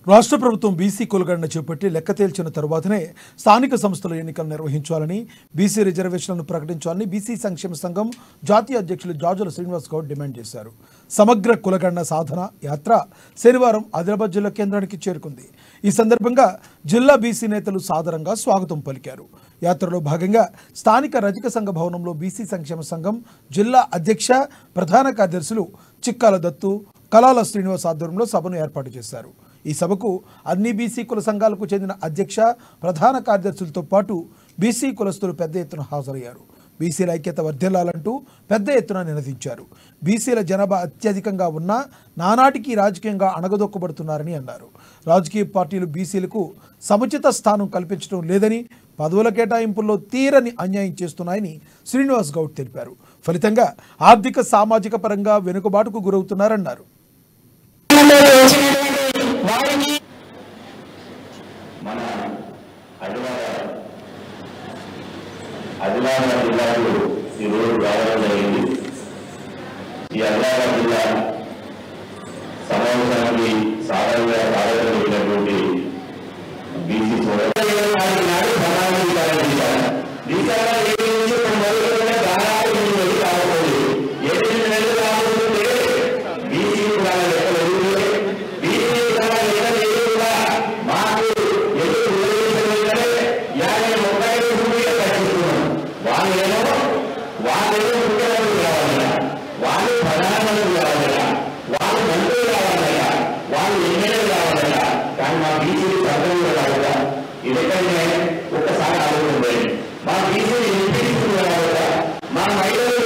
రాష్ట్ర ప్రభుత్వం బీసీ కులగణన చేపట్టి లెక్క తేల్చిన తరువాతనే స్థానిక సంస్థల ఎన్నికలు నిర్వహించాలని, బీసీ రిజర్వేషన్లను ప్రకటించాలని బీసీ సంక్షేమ సంఘం జాతీయ అధ్యక్షులు జాజుల శ్రీనివాస్ గౌడ్ డిమాండ్ చేశారు. సమగ్ర కులగణన సాధన యాత్ర శనివారం ఆదిలాబాద్ జిల్లా కేంద్రానికి చేరుకుంది. ఈ సందర్భంగా జిల్లా బీసీ నేతలు సాదరంగా స్వాగతం పలికారు. యాత్రలో భాగంగా స్థానిక రజక సంఘ భవనంలో బీసీ సంక్షేమ సంఘం జిల్లా అధ్యక్ష ప్రధాన కార్యదర్శులు చిక్కాల దత్తు, కలాల శ్రీనివాస్ ఆధ్వర్యంలో సభను ఏర్పాటు చేశారు. ఈ సభకు అన్ని బీసీ కుల సంఘాలకు చెందిన అధ్యక్ష ప్రధాన కార్యదర్శులతో పాటు బీసీ కులస్తులు పెద్ద ఎత్తున హాజరయ్యారు. బీసీల ఐక్యత వర్ధిల్లాలంటూ పెద్ద ఎత్తున నినదించారు. బీసీల జనాభా అత్యధికంగా ఉన్నా నానాటికి రాజకీయంగా అణగదొక్కబడుతున్నారని అన్నారు. రాజకీయ పార్టీలు బీసీలకు సముచిత స్థానం కల్పించడం లేదని, పదవుల కేటాయింపుల్లో తీరని అన్యాయం చేస్తున్నాయని శ్రీనివాస్ గౌడ్ తెలిపారు. ఫలితంగా ఆర్థిక సామాజిక పరంగా వెనుకబాటుకు గురవుతున్నారన్నారు. మన ఆదిలాబాద్ జిల్లాకు ఈరోజు రావడం జరిగింది. ఈ ఆదిలాబాద్ జిల్లా సమావేశానికి సాధారణంగా హాజరైనటువంటి బీసీ ఒక్కసారి ఆలోచన మా బీసీ మా మహిళలు